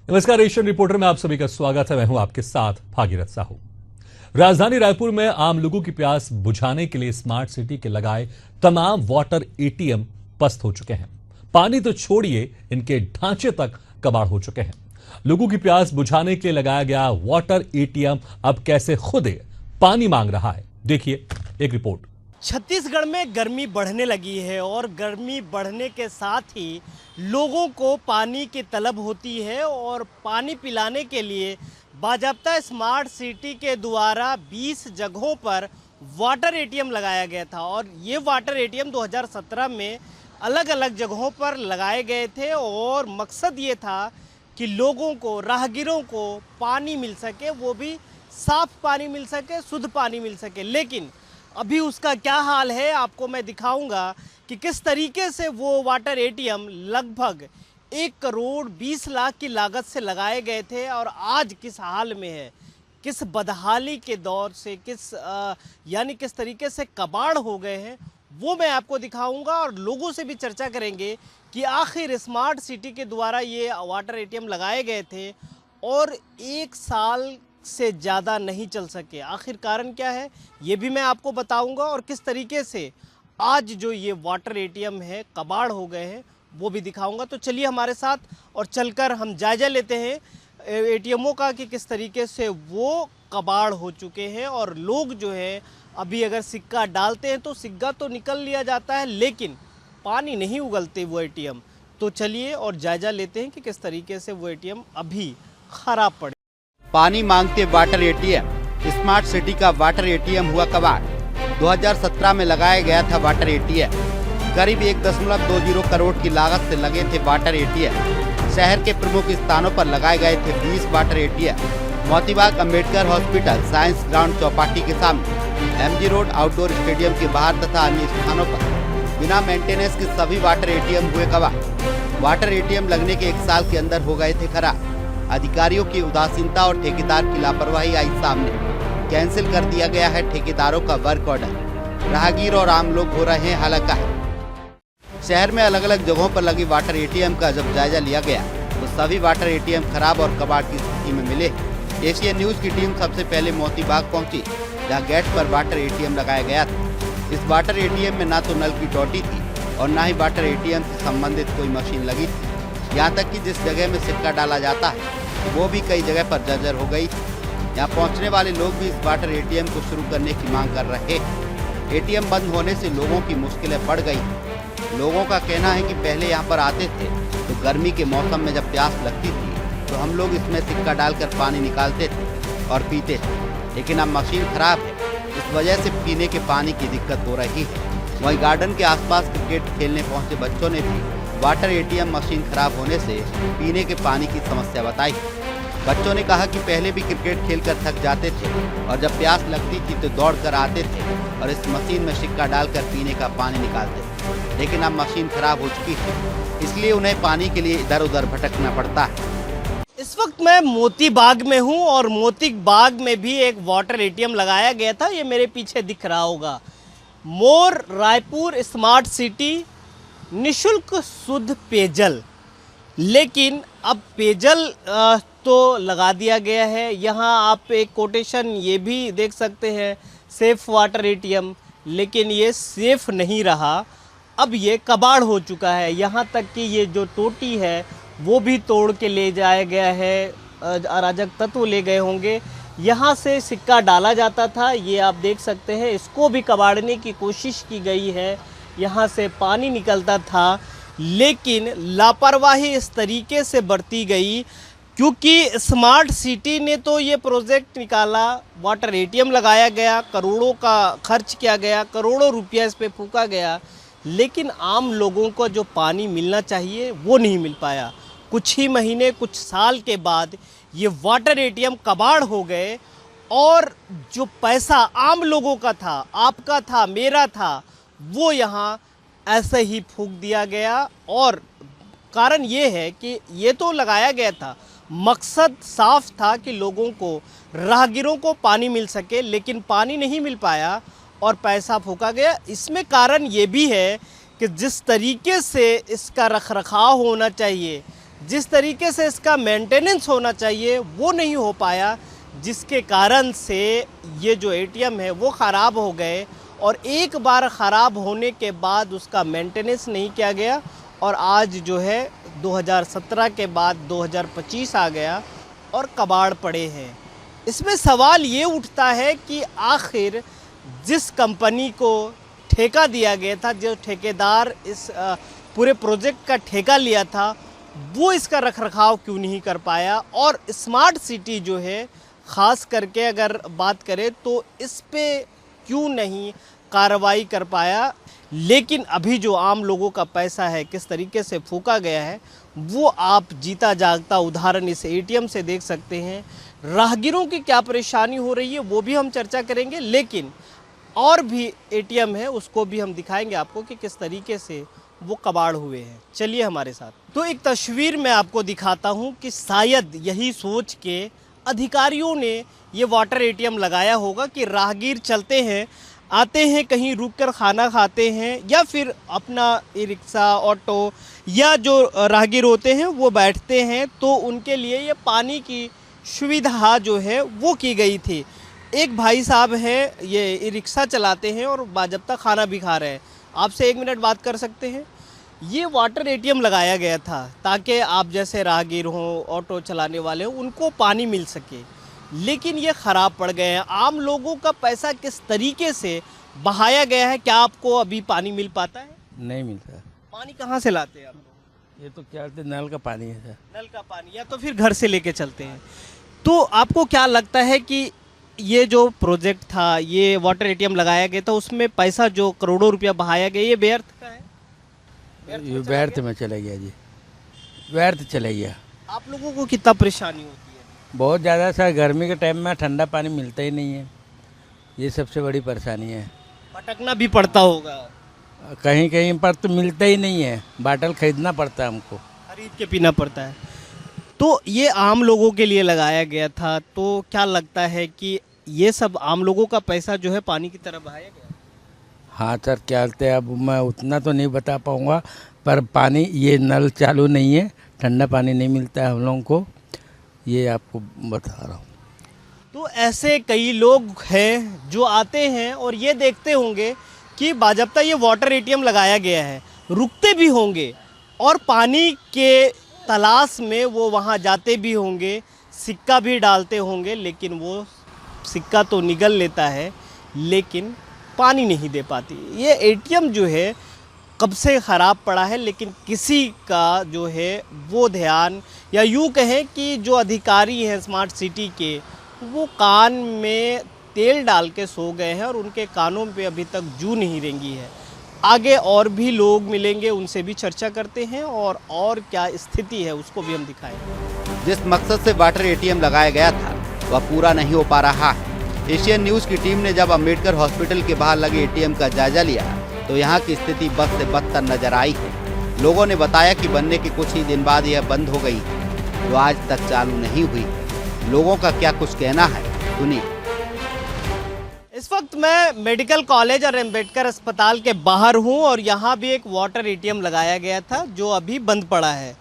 नमस्कार, Asian reporter में आप सभी का स्वागत है। मैं हूं आपके साथ भागीरथ साहू। राजधानी रायपुर में आम लोगों की प्यास बुझाने के लिए स्मार्ट सिटी के लगाए तमाम वाटर एटीएम पस्त हो चुके हैं। पानी तो छोड़िए, इनके ढांचे तक कबाड़ हो चुके हैं। लोगों की प्यास बुझाने के लिए लगाया गया वाटर एटीएम अब कैसे खुद पानी मांग रहा है, देखिए एक रिपोर्ट। छत्तीसगढ़ में गर्मी बढ़ने लगी है और गर्मी बढ़ने के साथ ही लोगों को पानी की तलब होती है और पानी पिलाने के लिए बाजाब्ता स्मार्ट सिटी के द्वारा 20 जगहों पर वाटर एटीएम लगाया गया था और ये वाटर एटीएम 2017 में अलग अलग जगहों पर लगाए गए थे और मकसद ये था कि लोगों को, राहगीरों को पानी मिल सके, वो भी साफ पानी मिल सके, शुद्ध पानी मिल सके। लेकिन अभी उसका क्या हाल है आपको मैं दिखाऊंगा कि किस तरीके से वो वाटर एटीएम लगभग 1 करोड़ 20 लाख की लागत से लगाए गए थे और आज किस हाल में है, किस बदहाली के दौर से किस तरीके से कबाड़ हो गए हैं, वो मैं आपको दिखाऊंगा और लोगों से भी चर्चा करेंगे कि आखिर स्मार्ट सिटी के द्वारा ये वाटर एटीएम लगाए गए थे और 1 साल से ज़्यादा नहीं चल सके। आखिर कारण क्या है ये भी मैं आपको बताऊंगा और किस तरीके से आज जो ये वाटर एटीएम है कबाड़ हो गए हैं वो भी दिखाऊंगा। तो चलिए हमारे साथ और चलकर हम जायजा लेते हैं एटीएमों का कि किस तरीके से वो कबाड़ हो चुके हैं और लोग जो है अभी अगर सिक्का डालते हैं तो सिक्का तो निकल लिया जाता है लेकिन पानी नहीं उगलते वो एटीएम। तो चलिए और जायजा लेते हैं कि किस तरीके से वो एटीएम अभी ख़राब पड़े। पानी मांगते वाटर एटीएम, स्मार्ट सिटी का वाटर एटीएम हुआ कबाड़। 2017 में लगाया गया था वाटर एटीएम। करीब 1.20 करोड़ की लागत से लगे थे वाटर एटीएम। शहर के प्रमुख स्थानों पर लगाए गए थे 20 water ATM. Motibagh Ambedkar hospital, science ground Chowpatty के सामने, एमजी रोड आउटडोर स्टेडियम के बाहर तथा अन्य स्थानों पर बिना मेंटेनेंस के सभी वाटर एटीएम हुए कबाड़। वाटर एटीएम लगने के 1 साल के अंदर हो गए थे खराब। अधिकारियों की उदासीनता और ठेकेदार की लापरवाही आई सामने। कैंसिल कर दिया गया है ठेकेदारों का वर्क ऑर्डर। राहगीर और आम लोग हो रहे हैं हालाकान। शहर में अलग अलग जगहों पर लगी वाटर एटीएम का जब जायजा लिया गया तो सभी वाटर एटीएम खराब और कबाड़ की स्थिति में मिले। एशियन न्यूज की टीम सबसे पहले मोतीबाग पहुंची, जहां गेट पर वाटर एटीएम लगाया गया था। इस वाटर एटीएम में न तो नल की टोटी थी और न ही वाटर एटीएम से संबंधित कोई मशीन लगी थी। यहाँ तक कि जिस जगह में सिक्का डाला जाता है वो भी कई जगह पर जर्जर हो गई। यहाँ पहुँचने वाले लोग भी इस वाटर एटीएम को शुरू करने की मांग कर रहे हैं। एटीएम बंद होने से लोगों की मुश्किलें बढ़ गई। लोगों का कहना है कि पहले यहाँ पर आते थे तो गर्मी के मौसम में जब प्यास लगती थी तो हम लोग इसमें सिक्का डालकर पानी निकालते थे और पीते थे, लेकिन अब मशीन खराब है, इस वजह से पीने के पानी की दिक्कत हो रही है। वहीं गार्डन के आसपास क्रिकेट खेलने पहुंचे बच्चों ने भी वाटर एटीएम मशीन खराब होने से पीने के पानी की समस्या बताई। बच्चों ने कहा कि पहले भी क्रिकेट खेलकर थक जाते थे और जब प्यास लगती थी तो दौड़कर आते थे और इस मशीन में सिक्का डालकर पीने का पानी निकालते थे, लेकिन अब मशीन खराब हो चुकी है, इसलिए उन्हें पानी के लिए इधर उधर भटकना पड़ता है। इस वक्त मैं मोती बाग में हूँ और मोती बाग में भी एक वाटर एटीएम लगाया गया था, ये मेरे पीछे दिख रहा होगा। मोर रायपुर स्मार्ट सिटी, निशुल्क शुद्ध पेयजल। लेकिन अब पेयजल तो लगा दिया गया है। यहाँ आप एक कोटेशन ये भी देख सकते हैं, सेफ वाटर एटीएम, लेकिन ये सेफ नहीं रहा, अब ये कबाड़ हो चुका है। यहाँ तक कि ये जो टोटी है वो भी तोड़ के ले जाया गया है, अराजक तत्व ले गए होंगे। यहाँ से सिक्का डाला जाता था, ये आप देख सकते हैं, इसको भी कबाड़ने की कोशिश की गई है। यहाँ से पानी निकलता था लेकिन लापरवाही इस तरीके से बरती गई क्योंकि स्मार्ट सिटी ने तो ये प्रोजेक्ट निकाला, वाटर एटीएम लगाया गया, करोड़ों का खर्च किया गया, करोड़ों रुपया इस पे फूका गया, लेकिन आम लोगों को जो पानी मिलना चाहिए वो नहीं मिल पाया। कुछ ही महीने, कुछ साल के बाद ये वाटर एटीएम कबाड़ हो गए और जो पैसा आम लोगों का था, आपका था, मेरा था, वो यहाँ ऐसे ही फूंक दिया गया। और कारण ये है कि ये तो लगाया गया था, मकसद साफ था कि लोगों को, राहगीरों को पानी मिल सके, लेकिन पानी नहीं मिल पाया और पैसा फूका गया। इसमें कारण ये भी है कि जिस तरीके से इसका रखरखाव होना चाहिए, जिस तरीके से इसका मेंटेनेंस होना चाहिए वो नहीं हो पाया, जिसके कारण से ये जो एटीएम है वो ख़राब हो गए और एक बार ख़राब होने के बाद उसका मेंटेनेंस नहीं किया गया और आज जो है 2017 के बाद 2025 आ गया और कबाड़ पड़े हैं। इसमें सवाल ये उठता है कि आखिर जिस कंपनी को ठेका दिया गया था, जो ठेकेदार इस पूरे प्रोजेक्ट का ठेका लिया था, वो इसका रखरखाव क्यों नहीं कर पाया और स्मार्ट सिटी जो है ख़ास करके अगर बात करें तो इस पे क्यों नहीं कार्रवाई कर पाया। लेकिन अभी जो आम लोगों का पैसा है किस तरीके से फूका गया है वो आप जीता जागता उदाहरण इस एटीएम से देख सकते हैं। राहगीरों की क्या परेशानी हो रही है वो भी हम चर्चा करेंगे, लेकिन और भी एटीएम है उसको भी हम दिखाएंगे आपको कि किस तरीके से वो कबाड़ हुए हैं। चलिए हमारे साथ। तो एक तस्वीर मैं आपको दिखाता हूँ कि शायद यही सोच के अधिकारियों ने ये वाटर एटीएम लगाया होगा कि राहगीर चलते हैं, आते हैं, कहीं रुककर खाना खाते हैं या फिर अपना ई रिक्शा, ऑटो या जो राहगीर होते हैं वो बैठते हैं, तो उनके लिए ये पानी की सुविधा जो है वो की गई थी। एक भाई साहब हैं, ये ई रिक्शा चलाते हैं और बाजब्ता खाना भी खा रहे हैं। आपसे 1 मिनट बात कर सकते हैं? ये वाटर एटीएम लगाया गया था ताकि आप जैसे राहगीर हों, ऑटो चलाने वाले हों, उनको पानी मिल सके, लेकिन ये ख़राब पड़ गए हैं। आम लोगों का पैसा किस तरीके से बहाया गया है, क्या आपको अभी पानी मिल पाता है? नहीं मिलता। पानी कहाँ से लाते हैं आप लोग? ये तो क्या बोलते नल का पानी है सर। नल का पानी या तो फिर घर से लेके चलते हैं। तो आपको क्या लगता है कि ये जो प्रोजेक्ट था, ये वाटर एटीएम लगाया गया था, उसमें पैसा जो करोड़ों रुपया बहाया गया, ये व्यर्थ का है? ये व्यर्थ में चला गया जी, व्यर्थ चला गया। आप लोगों को कितना परेशानी होती है? बहुत ज़्यादा सर, गर्मी के टाइम में ठंडा पानी मिलता ही नहीं है, ये सबसे बड़ी परेशानी है। भटकना भी पड़ता होगा, कहीं कहीं पर तो मिलता ही नहीं है, बाटल खरीदना पड़ता है हमको, खरीद के पीना पड़ता है। तो ये आम लोगों के लिए लगाया गया था, तो क्या लगता है कि ये सब आम लोगों का पैसा जो है पानी की तरफ बहाया गया? हाँ सर, क्या बोलते हैं, अब मैं उतना तो नहीं बता पाऊँगा, पर पानी ये नल चालू नहीं है, ठंडा पानी नहीं मिलता है हम लोगों को, ये आपको बता रहा हूँ। तो ऐसे कई लोग हैं जो आते हैं और ये देखते होंगे कि बाजब्ता ये वाटर एटीएम लगाया गया है, रुकते भी होंगे और पानी के तलाश में वो वहाँ जाते भी होंगे, सिक्का भी डालते होंगे, लेकिन वो सिक्का तो निगल लेता है लेकिन पानी नहीं दे पाती। ये एटीएम जो है कब से ख़राब पड़ा है, लेकिन किसी का जो है वो ध्यान, या यूँ कहें कि जो अधिकारी हैं स्मार्ट सिटी के, वो कान में तेल डाल के सो गए हैं और उनके कानों पे अभी तक जू नहीं रेंगी है। आगे और भी लोग मिलेंगे, उनसे भी चर्चा करते हैं और क्या स्थिति है उसको भी हम दिखाएंगे। जिस मकसद से वाटर एटीएम लगाया गया था वह पूरा नहीं हो पा रहा है। एशियन न्यूज़ की टीम ने जब अम्बेडकर हॉस्पिटल के बाहर लगे एटीएम का जायजा लिया तो यहाँ की स्थिति बद से बदतर नजर आई है। लोगों ने बताया कि बनने के कुछ ही दिन बाद यह बंद हो गई है, जो आज तक चालू नहीं हुई। लोगों का क्या कुछ कहना है, सुनिए। इस वक्त मैं मेडिकल कॉलेज और अम्बेडकर अस्पताल के बाहर हूं और यहाँ भी एक वाटर एटीएम लगाया गया था जो अभी बंद पड़ा है।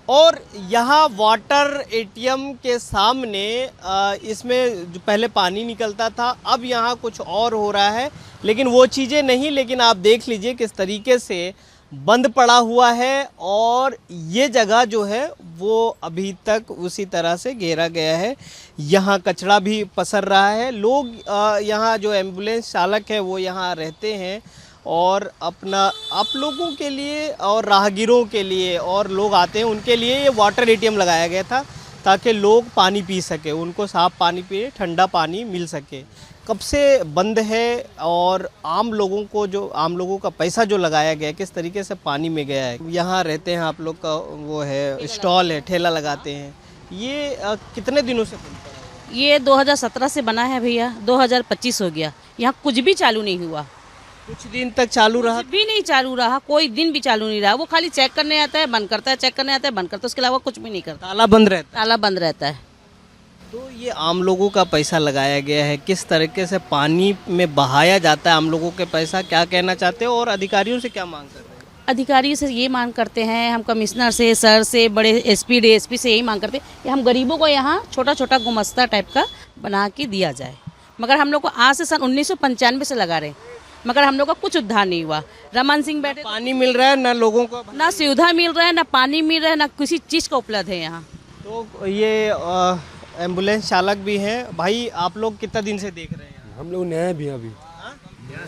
और यहाँ वाटर एटीएम के सामने इसमें जो पहले पानी निकलता था, अब यहाँ कुछ और हो रहा है, लेकिन वो चीज़ें नहीं। लेकिन आप देख लीजिए किस तरीके से बंद पड़ा हुआ है और ये जगह जो है वो अभी तक उसी तरह से घेरा गया है। यहाँ कचरा भी पसर रहा है। लोग यहाँ जो एम्बुलेंस चालक है वो यहाँ रहते हैं और अपना आप लोगों के लिए और राहगीरों के लिए और लोग आते हैं उनके लिए ये वाटर एटीएम लगाया गया था ताकि लोग पानी पी सके, उनको साफ़ पानी पिए, ठंडा पानी मिल सके। कब से बंद है और आम लोगों का पैसा जो लगाया गया किस तरीके से पानी में गया है। यहाँ रहते हैं आप लोग का वो है स्टॉल है, ठेला लगाते हैं, ये कितने दिनों से बनता है? ये 2017 से बना है भैया, 2025 हो गया, यहाँ कुछ भी चालू नहीं हुआ। कुछ दिन तक चालू रहा? कुछ भी नहीं चालू रहा, कोई दिन भी चालू नहीं रहा। वो खाली चेक करने आता है, बंद करता है, चेक करने आता है, बंद करता है, उसके अलावा कुछ भी नहीं करता। ताला बंद रहता है? ताला बंद रहता है। तो ये आम लोगों का पैसा लगाया गया है, किस तरीके से पानी में बहाया जाता है आम लोगों के पैसा, क्या कहना चाहते हो और अधिकारियों से क्या मांग कर रहे हैं? अधिकारियों से ये मांग करते हैं, हम कमिश्नर से, सर से, बड़े एसपी डीएसपी से यही मांग करते हैं कि हम गरीबों को यहाँ छोटा छोटा गुमस्ता टाइप का बना के दिया जाए। मगर हम लोग को आज से सन 1995 से लगा रहे, मगर हम लोग का कुछ उद्धार नहीं हुआ। रमन सिंह बैठे, पानी मिल रहा है ना लोगों को, ना सुविधा मिल रहा है, ना पानी मिल रहा है, ना किसी चीज़ का उपलब्ध है यहाँ। तो ये एम्बुलेंस चालक भी हैं। भाई आप लोग कितना दिन से देख रहे हैं? हम लोग नए भी अभी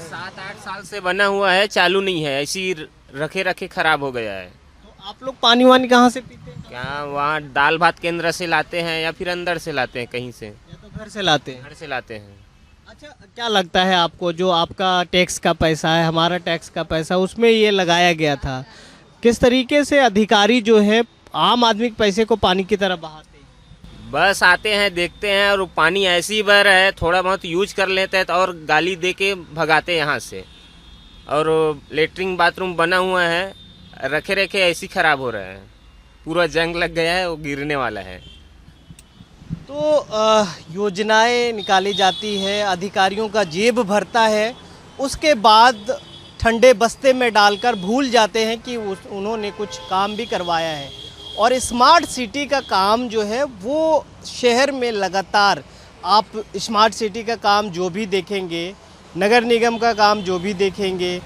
7-8 साल से बना हुआ है, चालू नहीं है, ऐसी रखे रखे खराब हो गया है। तो आप लोग पानी वानी कहाँ से पीते हैं? क्या वहाँ दाल भात केंद्र से लाते हैं या फिर अंदर से लाते हैं, कहीं से या तो घर से लाते हैं? घर से लाते हैं। अच्छा, क्या लगता है आपको, जो आपका टैक्स का पैसा है, हमारा टैक्स का पैसा, उसमें ये लगाया गया था, किस तरीके से अधिकारी जो है आम आदमी के पैसे को पानी की तरह बहाते हैं? बस आते हैं, देखते हैं और पानी ऐसे ही बह रहा है, थोड़ा बहुत यूज कर लेते हैं तो और गाली दे के भगाते हैं यहाँ से। और लेटरिन बाथरूम बना हुआ है, रखे रखे ऐसे ही खराब हो रहा है, पूरा जंग लग गया है, वो गिरने वाला है। तो योजनाएं निकाली जाती है, अधिकारियों का जेब भरता है, उसके बाद ठंडे बस्ते में डालकर भूल जाते हैं कि उन्होंने कुछ काम भी करवाया है। और स्मार्ट सिटी का काम जो है वो शहर में लगातार, आप स्मार्ट सिटी का काम जो भी देखेंगे, नगर निगम का काम जो भी देखेंगे,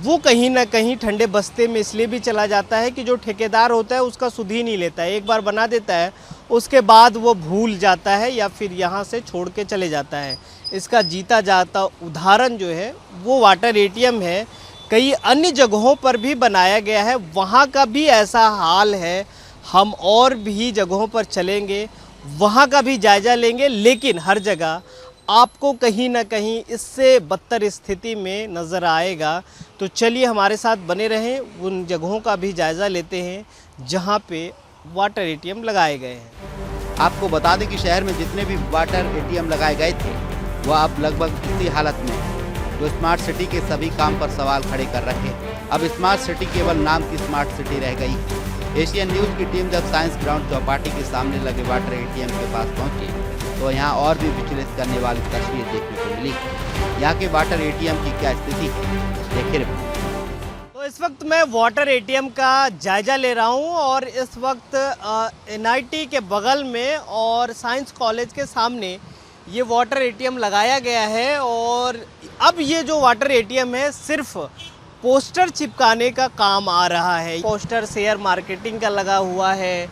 वो कहीं ना कहीं ठंडे बस्ते में इसलिए भी चला जाता है कि जो ठेकेदार होता है उसका सुध ही नहीं लेता है। एक बार बना देता है, उसके बाद वो भूल जाता है या फिर यहाँ से छोड़ के चले जाता है। इसका जीता जाता उदाहरण जो है वो वाटर एटीएम है। कई अन्य जगहों पर भी बनाया गया है, वहाँ का भी ऐसा हाल है। हम और भी जगहों पर चलेंगे, वहाँ का भी जायज़ा लेंगे, लेकिन हर जगह आपको कहीं ना कहीं इससे बदतर स्थिति में नज़र आएगा। तो चलिए हमारे साथ बने रहें, उन जगहों का भी जायज़ा लेते हैं जहाँ पे वाटर एटीएम लगाए गए हैं। आपको बता दें कि शहर में जितने भी वाटर एटीएम लगाए गए थे वह अब लगभग इसी हालत में हैं, जो स्मार्ट सिटी के सभी काम पर सवाल खड़े कर रहे हैं। अब स्मार्ट सिटी केवल नाम की स्मार्ट सिटी रह गई। एशियन न्यूज़ की टीम जब साइंस ग्राउंड चौपाटी के सामने लगे वाटर एटीएम के पास पहुंची तो यहाँ और भी विचलित करने वाली तस्वीर देखने को मिली। यहाँ के वाटर एटीएम की क्या स्थिति है, देखिए रिपोर्ट। तो इस वक्त मैं वाटर एटीएम का जायज़ा ले रहा हूँ और इस वक्त NIT के बगल में और साइंस कॉलेज के सामने ये वाटर एटीएम लगाया गया है। और अब ये जो वाटर एटीएम है सिर्फ पोस्टर चिपकाने का काम आ रहा है। पोस्टर शेयर मार्केटिंग का लगा हुआ है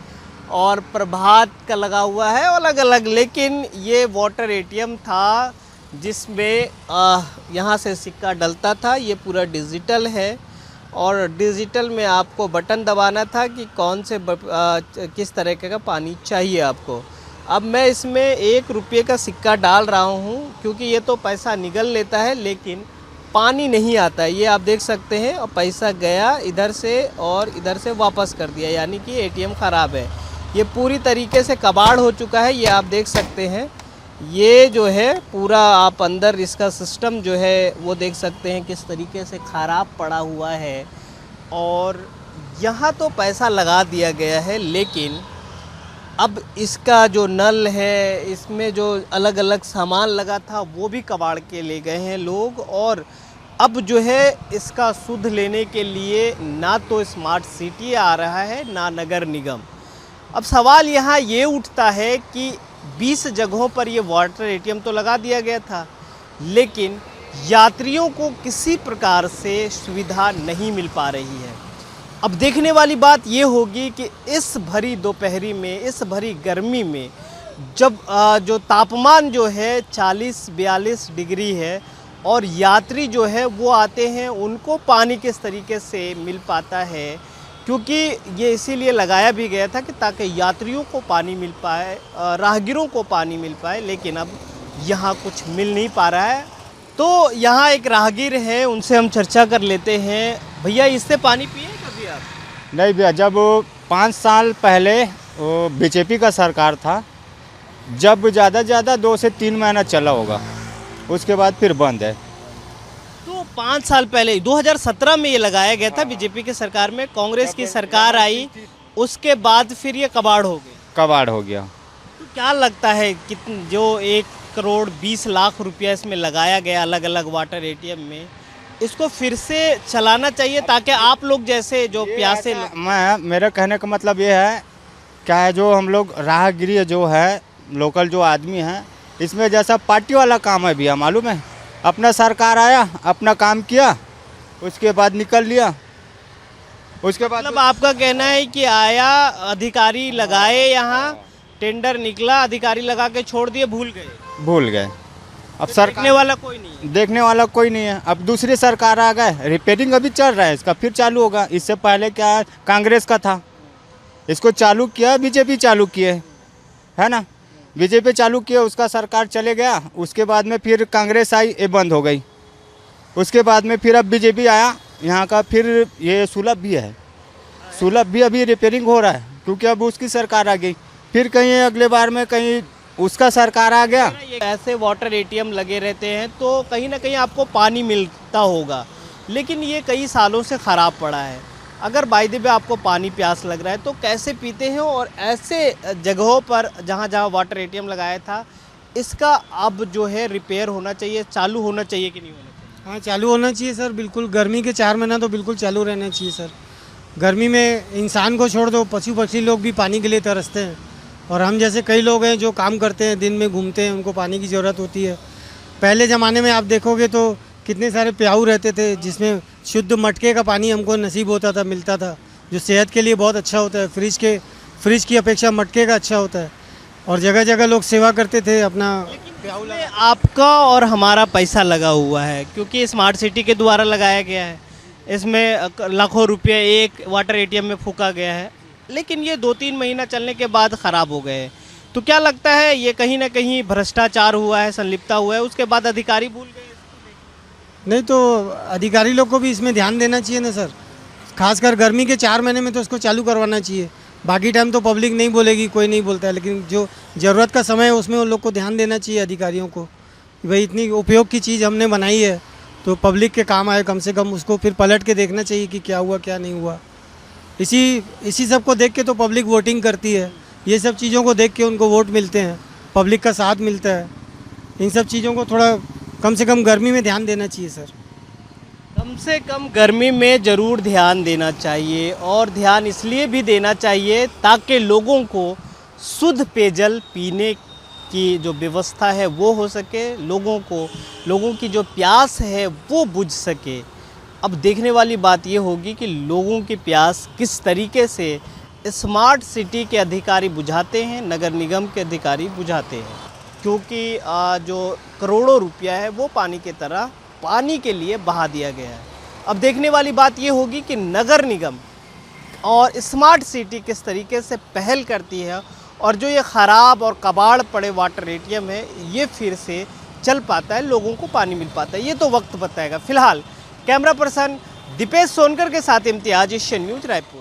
और प्रभात का लगा हुआ है, अलग अलग। लेकिन ये वाटर एटीएम था जिसमें यहाँ से सिक्का डलता था। ये पूरा डिजिटल है और डिजिटल में आपको बटन दबाना था कि कौन से किस तरह का पानी चाहिए आपको। अब मैं इसमें 1 रुपये का सिक्का डाल रहा हूँ क्योंकि ये तो पैसा निगल लेता है लेकिन पानी नहीं आता है। ये आप देख सकते हैं, और पैसा गया इधर से और इधर से वापस कर दिया, यानी कि एटीएम ख़राब है। ये पूरी तरीके से कबाड़ हो चुका है, ये आप देख सकते हैं। ये जो है पूरा आप अंदर इसका सिस्टम जो है वो देख सकते हैं किस तरीके से ख़राब पड़ा हुआ है। और यहाँ तो पैसा लगा दिया गया है लेकिन अब इसका जो नल है, इसमें जो अलग अलग सामान लगा था वो भी कबाड़ के ले गए हैं लोग। और अब जो है इसका सुध लेने के लिए ना तो स्मार्ट सिटी आ रहा है ना नगर निगम। अब सवाल यहाँ ये उठता है कि 20 जगहों पर ये वाटर एटीएम तो लगा दिया गया था लेकिन यात्रियों को किसी प्रकार से सुविधा नहीं मिल पा रही है। अब देखने वाली बात ये होगी कि इस भरी दोपहरी में, इस भरी गर्मी में, जब जो तापमान जो है 40-42 डिग्री है और यात्री जो है वो आते हैं, उनको पानी किस तरीके से मिल पाता है, क्योंकि ये इसीलिए लगाया भी गया था कि ताकि यात्रियों को पानी मिल पाए, राहगीरों को पानी मिल पाए। लेकिन अब यहाँ कुछ मिल नहीं पा रहा है। तो यहाँ एक राहगीर है, उनसे हम चर्चा कर लेते हैं। भैया, इससे पानी पिए कभी आप? नहीं भैया, जब 5 साल पहले वो बीजेपी का सरकार था, जब ज़्यादा 2 से 3 महीना चला होगा, उसके बाद फिर बंद है। तो 5 साल पहले 2017 में ये लगाया गया था बीजेपी की सरकार में। कांग्रेस की सरकार आई, उसके बाद फिर ये कबाड़ हो गया। कबाड़ हो गया। तो क्या लगता है कि जो 1 करोड़ 20 लाख रुपया इसमें लगाया गया अलग अलग वाटर एटीएम में, इसको फिर से चलाना चाहिए ताकि आप लोग जैसे जो प्यासे लोग। मेरे कहने का मतलब ये है, क्या है, जो हम लोग राहगीरी जो है, लोकल जो आदमी हैं, इसमें जैसा पार्टी वाला काम है भैया, मालूम है, अपना सरकार आया, अपना काम किया, उसके बाद निकल लिया, उसके बाद मतलब आपका कहना है कि आया, अधिकारी लगाए, यहाँ टेंडर निकला, अधिकारी लगा के छोड़ दिए, भूल गए। अब देखने वाला कोई नहीं है। देखने वाला कोई नहीं है। अब दूसरी सरकार आ गए, रिपेयरिंग अभी चल रहा है, इसका फिर चालू होगा। इससे पहले क्या है, कांग्रेस का था, इसको चालू किया, बीजेपी चालू किए, है ना, बीजेपी चालू किया, उसका सरकार चले गया, उसके बाद में फिर कांग्रेस आई, ये बंद हो गई, उसके बाद में फिर अब बीजेपी आया यहाँ का, फिर ये सुलभ भी है, सुलभ भी अभी रिपेयरिंग हो रहा है, क्योंकि अब उसकी सरकार आ गई, फिर कहीं अगले बार में कहीं उसका सरकार आ गया। ऐसे वाटर एटीएम लगे रहते हैं तो कहीं ना कहीं आपको पानी मिलता होगा, लेकिन ये कई सालों से ख़राब पड़ा है। अगर बाय द वे आपको पानी प्यास लग रहा है तो कैसे पीते हैं? और ऐसे जगहों पर जहाँ जहाँ वाटर एटीएम लगाया था, इसका अब जो है रिपेयर होना चाहिए, चालू होना चाहिए कि नहीं होना चाहिए? हाँ, चालू होना चाहिए सर, बिल्कुल। गर्मी के 4 महीना तो बिल्कुल चालू रहना चाहिए सर। गर्मी में इंसान को छोड़ दो, पशु पक्षी लोग भी पानी के लिए तरसते हैं, और हम जैसे कई लोग हैं जो काम करते हैं, दिन में घूमते हैं, उनको पानी की ज़रूरत होती है। पहले ज़माने में आप देखोगे तो कितने सारे प्याऊ रहते थे, जिसमें शुद्ध मटके का पानी हमको नसीब होता था, मिलता था, जो सेहत के लिए बहुत अच्छा होता है। फ्रिज की अपेक्षा मटके का अच्छा होता है, और जगह जगह लोग सेवा करते थे अपना। इसमें आपका और हमारा पैसा लगा हुआ है, क्योंकि स्मार्ट सिटी के द्वारा लगाया गया है। इसमें लाखों रुपये एक वाटर एटीएम में फूका गया है, लेकिन ये 2-3 महीना चलने के बाद ख़राब हो गए। तो क्या लगता है ये कहीं ना कहीं भ्रष्टाचार हुआ है, संलिप्तता हुआ है, उसके बाद अधिकारी भूल गए? नहीं तो अधिकारी लोग को भी इसमें ध्यान देना चाहिए ना सर, खासकर गर्मी के 4 महीने में तो इसको चालू करवाना चाहिए। बाकी टाइम तो पब्लिक नहीं बोलेगी, कोई नहीं बोलता है, लेकिन जो ज़रूरत का समय है उसमें उन लोग को ध्यान देना चाहिए, अधिकारियों को। भाई इतनी उपयोग की चीज़ हमने बनाई है तो पब्लिक के काम आए, कम से कम उसको फिर पलट के देखना चाहिए कि क्या हुआ क्या नहीं हुआ। इसी सब को देख के तो पब्लिक वोटिंग करती है, ये सब चीज़ों को देख के उनको वोट मिलते हैं, पब्लिक का साथ मिलता है। इन सब चीज़ों को थोड़ा कम से कम गर्मी में ध्यान देना चाहिए सर। कम से कम गर्मी में ज़रूर ध्यान देना चाहिए, और ध्यान इसलिए भी देना चाहिए ताकि लोगों को शुद्ध पेयजल पीने की जो व्यवस्था है वो हो सके, लोगों की जो प्यास है वो बुझ सके। अब देखने वाली बात ये होगी कि लोगों की प्यास किस तरीके से स्मार्ट सिटी के अधिकारी बुझाते हैं, नगर निगम के अधिकारी बुझाते हैं, क्योंकि जो करोड़ों रुपया है वो पानी की तरह पानी के लिए बहा दिया गया है। अब देखने वाली बात ये होगी कि नगर निगम और स्मार्ट सिटी किस तरीके से पहल करती है, और जो ये ख़राब और कबाड़ पड़े वाटर एटीएम है ये फिर से चल पाता है, लोगों को पानी मिल पाता है। ये तो वक्त बताएगा। फिलहाल कैमरा पर्सन दीपेश सोनकर के साथ इम्तियाज, एशियन न्यूज़, रायपुर।